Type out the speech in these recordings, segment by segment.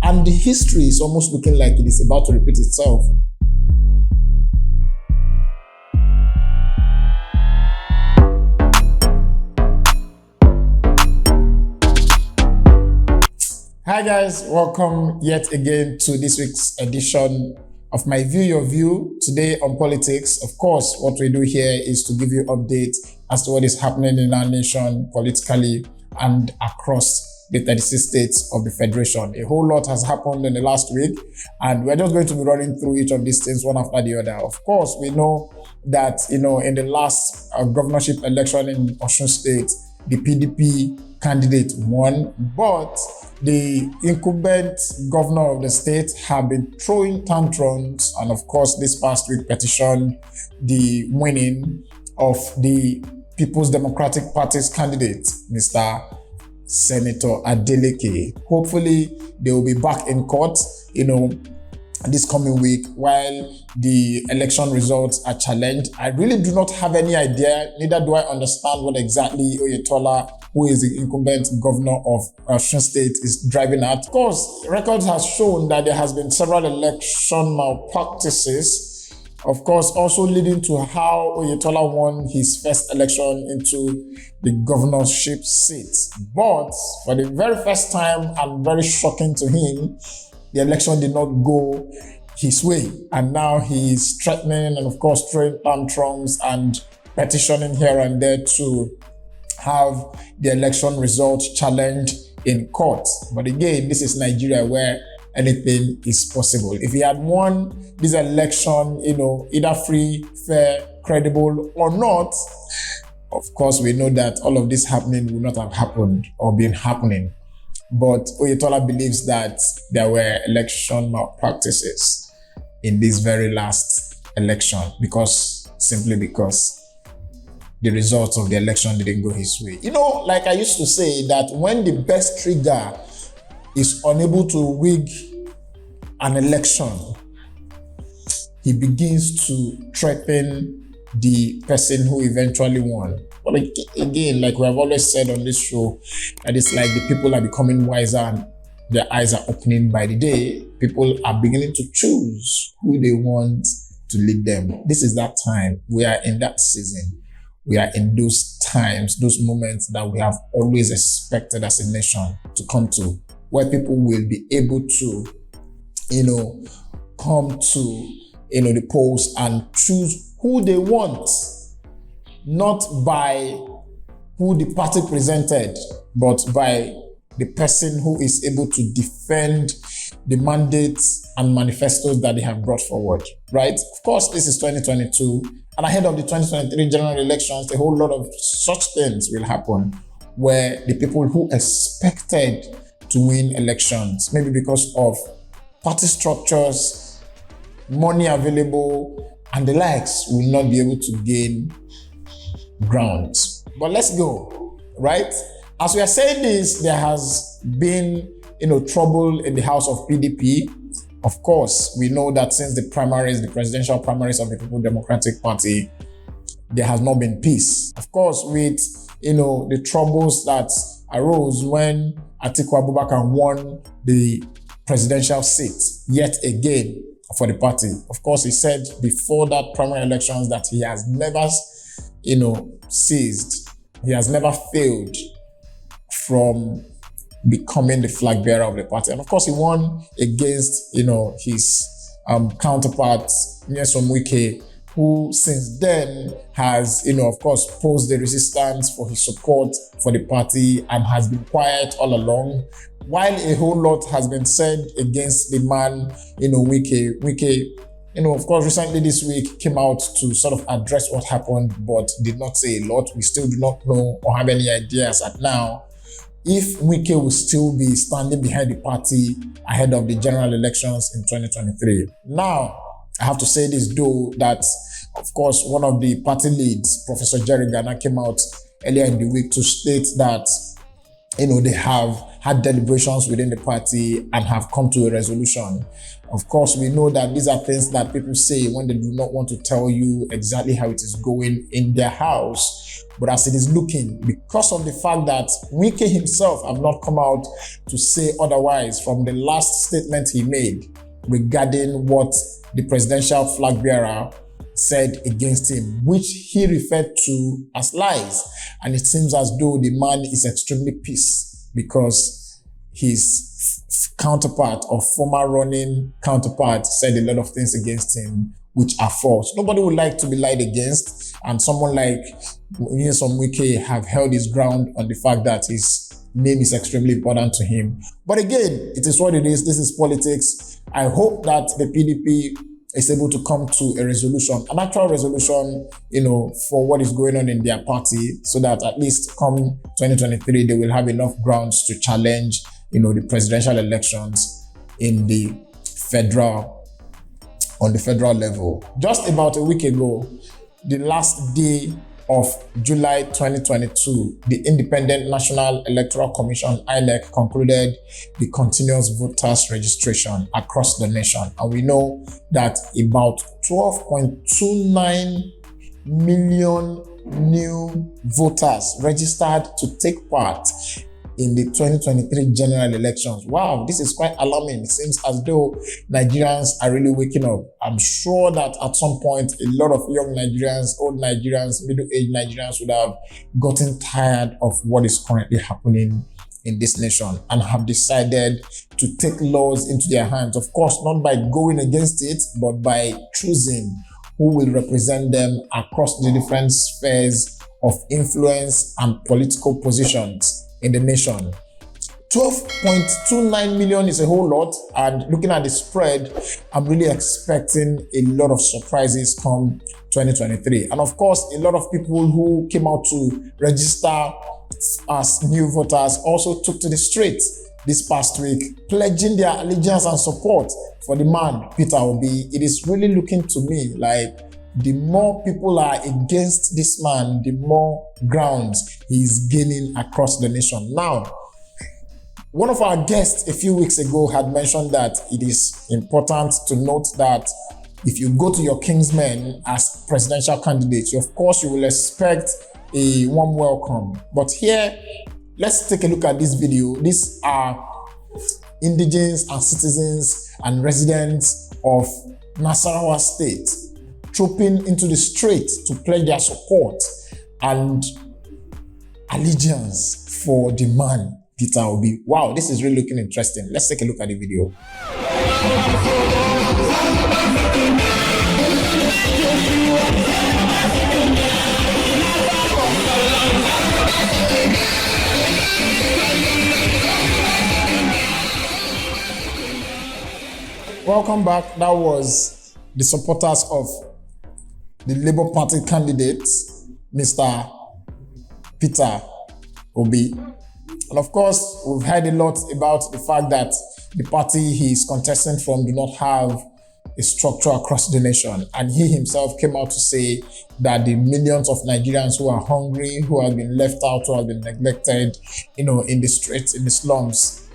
And the history is almost looking like it is about to repeat itself. Hi guys, welcome yet again to this week's edition of my View Your View. Today on politics, of course, what we do here is to give you updates as to what is happening in our nation politically and across the 36 states of the Federation. A whole lot has happened in the last week, and we're just going to be running through each of these things one after the other. Of course, we know that, in the last governorship election in Osun State, the PDP candidate won, but the incumbent governor of the state have been throwing tantrums, and of course this past week petitioned the winning of the People's Democratic Party's candidate, Mr. Senator Adeleke. Hopefully they will be back in court, this coming week while the election results are challenged. I really do not have any idea, neither do I understand what exactly Oyetola, who is the incumbent governor of Osun State, is driving at. Of course, records have shown that there has been several election malpractices, of course, also leading to how Oyetola won his first election into the governorship seat. But for the very first time, and very shocking to him, the election did not go his way. And now he is threatening and, of course, throwing tantrums and petitioning here and there to have the election results challenged in court. But again, this is Nigeria where anything is possible. If he had won this election, either free, fair, credible or not, of course, we know that all of this happening would not have happened or been happening. But Oyetola believes that there were election malpractices in this very last election simply because the results of the election didn't go his way. Like I used to say, that when the best trigger is unable to rig an election, he begins to threaten the person who eventually won. But again, like we have always said on this show, that it's like the people are becoming wiser and their eyes are opening by the day. People are beginning to choose who they want to lead them. This is that time. We are in that season. We are in those times, those moments that we have always expected as a nation to come to, where people will be able to, come to, the polls and choose who they want, not by who the party presented, but by the person who is able to defend the mandates and manifestos that they have brought forward, right? Of course, this is 2022, and ahead of the 2023 general elections, a whole lot of such things will happen where the people who expected to win elections, maybe because of party structures, money available, and the likes, will not be able to gain ground. But let's go, right? As we are saying this, there has been, trouble in the house of PDP. Of course, we know that since the presidential primaries of the People's Democratic Party, there has not been peace. Of course, with, the troubles that arose when Atiku Abubakar won the presidential seat yet again for the party. Of course, he said before that primary elections that he has never, ceased. He has never failed from becoming the flag bearer of the party. And of course, he won against, his counterpart, Nyesom Wike, who since then has, of course, posed the resistance for his support for the party and has been quiet all along. While a whole lot has been said against the man, Wike. Wike, of course, recently this week came out to sort of address what happened, but did not say a lot. We still do not know or have any ideas at now if Wike will still be standing behind the party ahead of the general elections in 2023. Now, I have to say this though, that of course, one of the party leads, Professor Jerry Ghana, came out earlier in the week to state that, they have had deliberations within the party and have come to a resolution. Of course, we know that these are things that people say when they do not want to tell you exactly how it is going in their house. But as it is looking, because of the fact that Wike himself have not come out to say otherwise from the last statement he made regarding what the presidential flag bearer said against him, which he referred to as lies. And it seems as though the man is extremely pissed because his counterpart or former running counterpart said a lot of things against him which are false. Nobody would like to be lied against, and someone like Nyesom Wike have held his ground on the fact that his name is extremely important to him. But again, it is what it is. This is politics. I hope that the PDP is able to come to a resolution, an actual resolution, for what is going on in their party, so that at least come 2023, they will have enough grounds to challenge, the presidential elections on the federal level. Just about a week ago, the last day of July 2022, the Independent National Electoral Commission, INEC, concluded the continuous voters registration across the nation. And we know that about 12.29 million new voters registered to take part in the 2023 general elections. Wow, this is quite alarming. It seems as though Nigerians are really waking up. I'm sure that at some point, a lot of young Nigerians, old Nigerians, middle-aged Nigerians would have gotten tired of what is currently happening in this nation and have decided to take laws into their hands. Of course, not by going against it, but by choosing who will represent them across the different spheres of influence and political positions in the nation. 12.29 million is a whole lot, and looking at the spread, I'm really expecting a lot of surprises come 2023. And of course, a lot of people who came out to register as new voters also took to the streets this past week, pledging their allegiance and support for the man, Peter Obi. It is really looking to me like the more people are against this man, the more grounds he is gaining across the nation. Now, one of our guests a few weeks ago had mentioned that it is important to note that if you go to your kingsmen as presidential candidates, of course you will expect a warm welcome. But here, let's take a look at this video. These are indigenes and citizens and residents of Nasarawa State trooping into the street to pledge their support and allegiance for the man, Peter Obi. Wow, this is really looking interesting. Let's take a look at the video. Welcome back. That was the supporters of the Labour Party candidate, Mr. Peter Obi. And of course, we've heard a lot about the fact that the party he is contesting from do not have a structure across the nation. And he himself came out to say that the millions of Nigerians who are hungry, who have been left out, who have been neglected, in the streets, in the slums,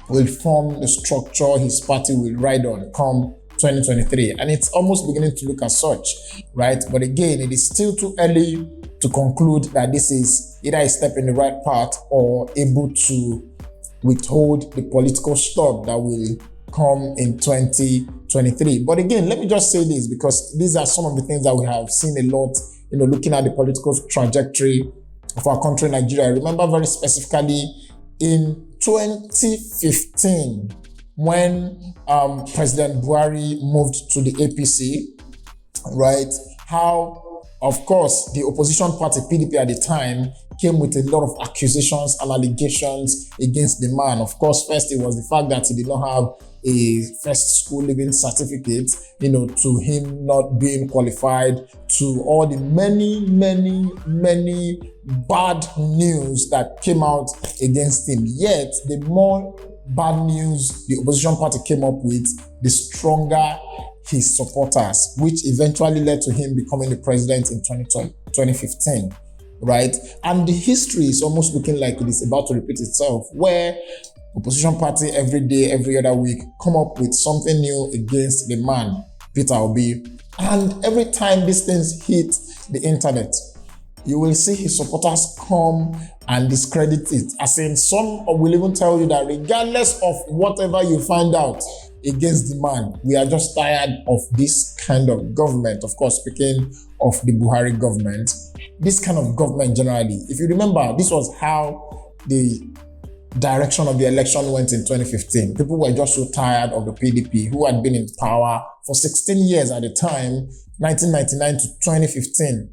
will form the structure his party will ride on come 2023. And it's almost beginning to look as such, right? But again, it is still too early to conclude that this is either a step in the right path or able to withhold the political storm that will come in 2023. But again, let me just say this, because these are some of the things that we have seen a lot, looking at the political trajectory of our country, Nigeria. I remember very specifically in 2015, when President Buhari moved to the APC, right? How, of course, the opposition party, PDP at the time, came with a lot of accusations and allegations against the man. Of course, first it was the fact that he did not have a first school living certificate, to him not being qualified, to all the many bad news that came out against him. Yet, the more bad news the opposition party came up with, the stronger his supporters, which eventually led to him becoming the president in 2015, right? And the history is almost looking like it is about to repeat itself, where Opposition party every day, every other week, come up with something new against the man, Peter Obi. And every time these things hit the internet, you will see his supporters come and discredit it. As in, some will even tell you that regardless of whatever you find out against the man, we are just tired of this kind of government. Of course, speaking of the Buhari government, this kind of government generally. If you remember, this was how the direction of the election went in 2015. People were just so tired of the PDP, who had been in power for 16 years at the time, 1999 to 2015.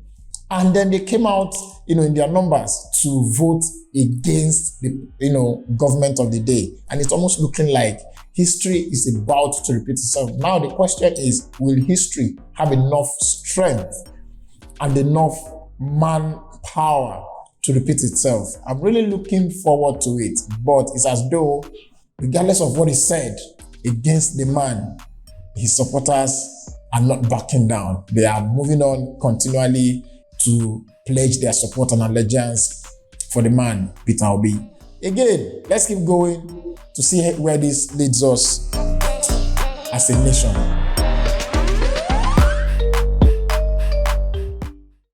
And then they came out, in their numbers to vote against the, government of the day. And it's almost looking like history is about to repeat itself. Now the question is, will history have enough strength and enough manpower to repeat itself? I'm really looking forward to it, but it's as though, regardless of what is said against the man, his supporters are not backing down. They are moving on continually to pledge their support and allegiance for the man, Peter Obi. Again, let's keep going to see where this leads us as a nation.